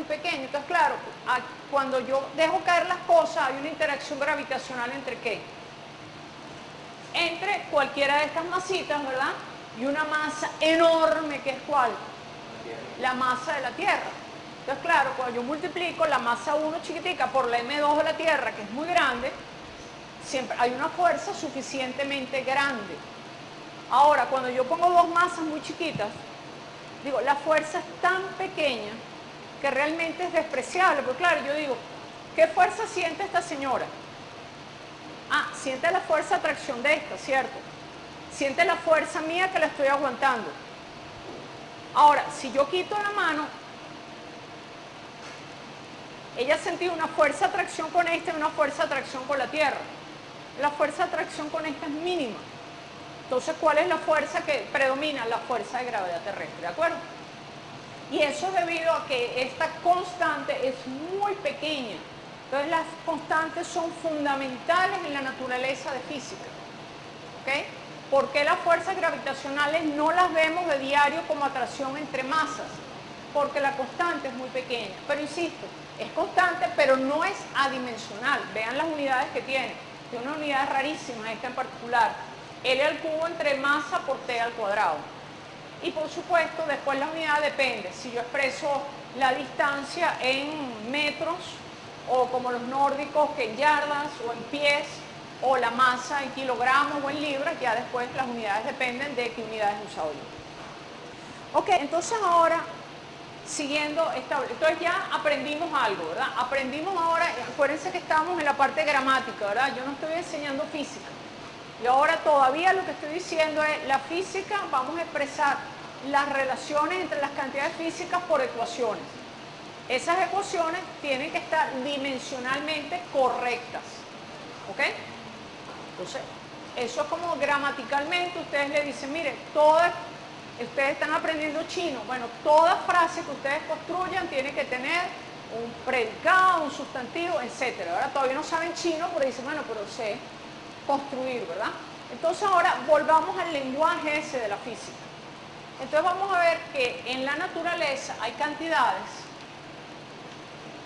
pequeño. Entonces, claro, cuando yo dejo caer las cosas, hay una interacción gravitacional entre ¿qué? Entre cualquiera de estas masitas, ¿verdad? Y una masa enorme, que es ¿cuál? La masa de la Tierra. Entonces, claro, cuando yo multiplico la masa 1 chiquitica por la M2 de la Tierra, que es muy grande, siempre hay una fuerza suficientemente grande. Ahora, cuando yo pongo dos masas muy chiquitas, digo, la fuerza es tan pequeña que realmente es despreciable. Porque claro, yo digo, ¿qué fuerza siente esta señora? Ah, siente la fuerza de atracción de esta, ¿cierto? Siente la fuerza mía que la estoy aguantando. Ahora, si yo quito la mano, ella ha sentido una fuerza de atracción con esta y una fuerza de atracción con la Tierra. La fuerza de atracción con esta es mínima. Entonces, ¿cuál es la fuerza que predomina? La fuerza de gravedad terrestre, ¿de acuerdo? Y eso es debido a que esta constante es muy pequeña. Entonces, las constantes son fundamentales en la naturaleza de física. ¿Ok? ¿Por qué las fuerzas gravitacionales no las vemos de diario como atracción entre masas? Porque la constante es muy pequeña. Pero insisto, es constante, pero no es adimensional. Vean las unidades que tiene. Tiene una unidad rarísima, esta en particular. L al cubo entre masa por T al cuadrado. Y por supuesto, después la unidad depende. Si yo expreso la distancia en metros, o como los nórdicos, que en yardas o en pies, o la masa en kilogramos o en libras, ya después las unidades dependen de qué unidades he usado yo. Ok, entonces ahora, siguiendo esta, entonces ya aprendimos algo, ¿verdad? Aprendimos ahora, acuérdense que estábamos en la parte gramática, ¿verdad? Yo no estoy enseñando física. Y ahora todavía lo que estoy diciendo es, la física, vamos a expresar las relaciones entre las cantidades físicas por ecuaciones. Esas ecuaciones tienen que estar dimensionalmente correctas. ¿Ok? Entonces, eso es como gramaticalmente, ustedes le dicen, miren, ustedes están aprendiendo chino. Bueno, toda frase que ustedes construyan tiene que tener un predicado, un sustantivo, etc. Ahora todavía no saben chino, pero dicen, bueno, pero sé construir, ¿verdad? Entonces ahora volvamos al lenguaje ese de la física. Entonces vamos a ver que en la naturaleza hay cantidades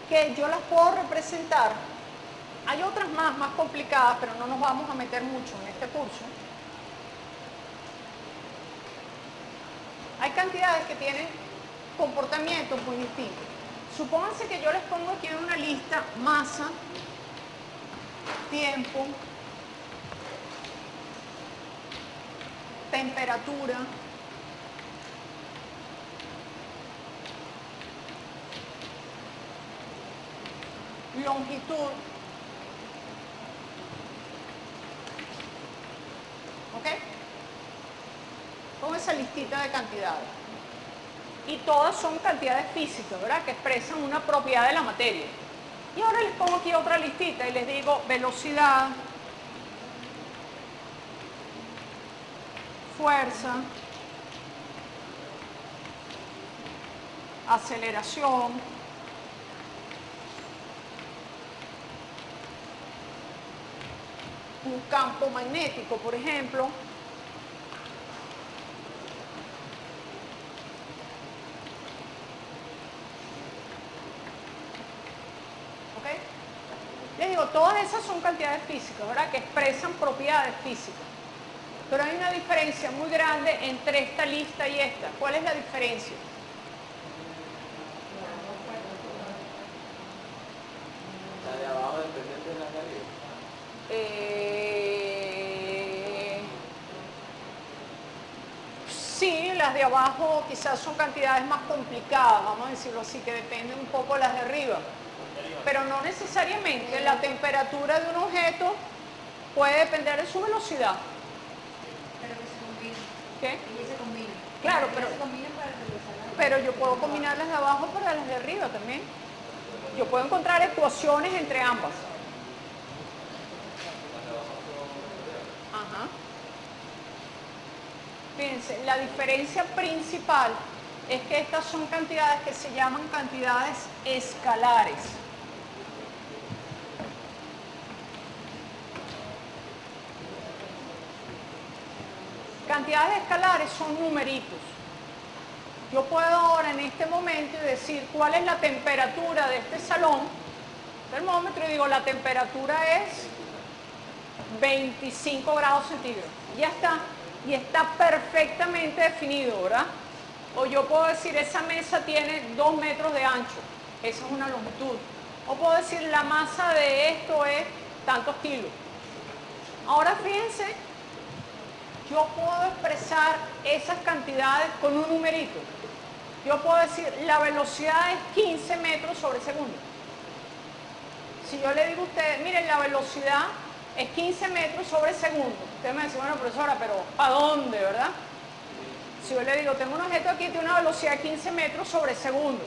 que yo las puedo representar. Hay otras más complicadas, pero no nos vamos a meter mucho en este curso. Hay cantidades que tienen comportamientos muy distintos. Supónganse que yo les pongo aquí en una lista masa, tiempo, temperatura, longitud, ¿ok? Con esa listita de cantidades. Y todas son cantidades físicas, ¿verdad? Que expresan una propiedad de la materia. Y ahora les pongo aquí otra listita y les digo velocidad, fuerza, aceleración, un campo magnético, por ejemplo. ¿Ok? Les digo, todas esas son cantidades físicas, ¿verdad? Que expresan propiedades físicas. Pero hay una diferencia muy grande entre esta lista y esta. ¿Cuál es la diferencia? La de abajo depende de la de arriba. Sí, las de abajo quizás son cantidades más complicadas, vamos a decirlo así, que dependen un poco de las de arriba. Pero no necesariamente. La temperatura de un objeto puede depender de su velocidad. Pero que se combina. ¿Qué? Y se combina. Claro, Se combina para regresar. pero yo puedo combinar las de abajo para las de arriba también. Yo puedo encontrar ecuaciones entre ambas. Ajá. Fíjense, la diferencia principal es que estas son cantidades que se llaman cantidades escalares. Cantidades escalares son numeritos. Yo puedo ahora en este momento decir cuál es la temperatura de este salón, termómetro, y digo la temperatura es 25 grados centígrados. Ya está. Y está perfectamente definido, ¿verdad? O yo puedo decir esa mesa tiene 2 metros de ancho. Esa es una longitud. O puedo decir la masa de esto es tantos kilos. Ahora fíjense, yo puedo expresar esas cantidades con un numerito. Yo puedo decir la velocidad es 15 metros sobre segundo. Si yo le digo a ustedes, miren, la velocidad es 15 metros sobre segundo. Usted me dice, bueno, profesora, pero ¿para dónde, verdad? Si yo le digo, tengo un objeto aquí que tiene una velocidad de 15 metros sobre segundo.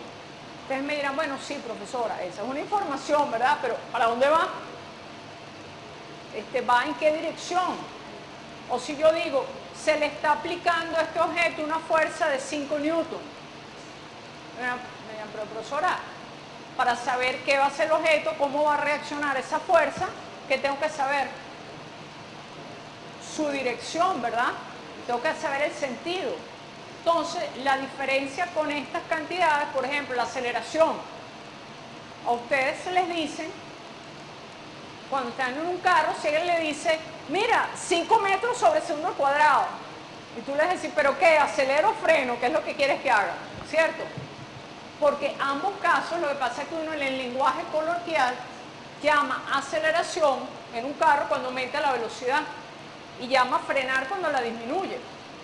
Ustedes me dirán, bueno, sí, profesora, esa es una información, ¿verdad? Pero ¿para dónde va? ¿Va en qué dirección? O si yo digo, se le está aplicando a este objeto una fuerza de 5 newton. Me dirán, pero profesora, para saber qué va a hacer el objeto, cómo va a reaccionar esa fuerza, ¿qué tengo que saber? Su dirección, ¿verdad? Tengo que saber el sentido. Entonces, la diferencia con estas cantidades, por ejemplo, la aceleración. A ustedes se les dicen, cuando están en un carro, si alguien le dice, mira, 5 metros sobre segundo al cuadrado. Y tú les decís, ¿pero qué? ¿Acelero o freno? ¿Qué es lo que quieres que haga? ¿Cierto? Porque ambos casos, lo que pasa es que uno en el lenguaje coloquial llama aceleración en un carro cuando aumenta la velocidad y llama frenar cuando la disminuye.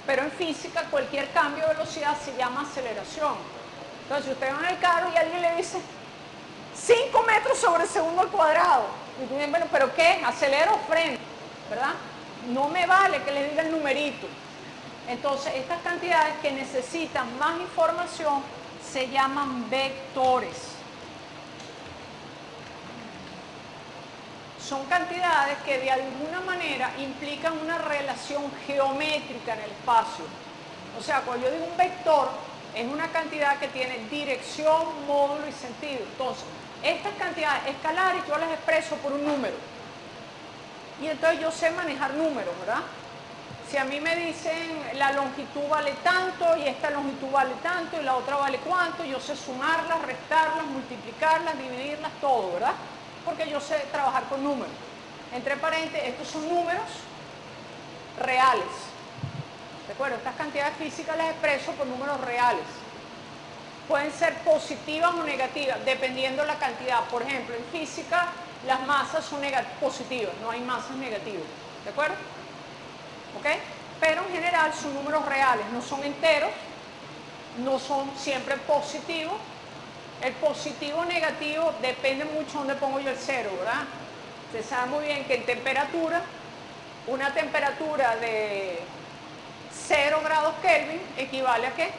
Pero en física cualquier cambio de velocidad se llama aceleración. Entonces, si usted va en el carro y alguien le dice 5 metros sobre segundo al cuadrado, y tú dices, bueno, ¿pero qué? ¿Acelero o freno? ¿Verdad? No me vale que le diga el numerito. Entonces, estas cantidades que necesitan más información se llaman vectores. Son cantidades que de alguna manera implican una relación geométrica en el espacio. O sea, cuando yo digo un vector, es una cantidad que tiene dirección, módulo y sentido. Entonces, estas cantidades escalares yo las expreso por un número. Y entonces yo sé manejar números, ¿verdad? Si a mí me dicen la longitud vale tanto y esta longitud vale tanto y la otra vale cuánto, yo sé sumarlas, restarlas, multiplicarlas, dividirlas, todo, ¿verdad? Porque yo sé trabajar con números. Entre paréntesis, estos son números reales. ¿De acuerdo? Estas cantidades físicas las expreso por números reales. Pueden ser positivas o negativas, dependiendo de la cantidad. Por ejemplo, en física las masas son positivas, no hay masas negativas. ¿De acuerdo? ¿Ok? Pero en general son números reales, no son enteros, no son siempre positivos. El positivo o negativo depende mucho de dónde pongo yo el cero, ¿verdad? Usted sabe muy bien que en temperatura, una temperatura de 0 grados Kelvin equivale a ¿qué?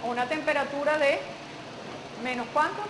A una temperatura de menos ¿cuánto?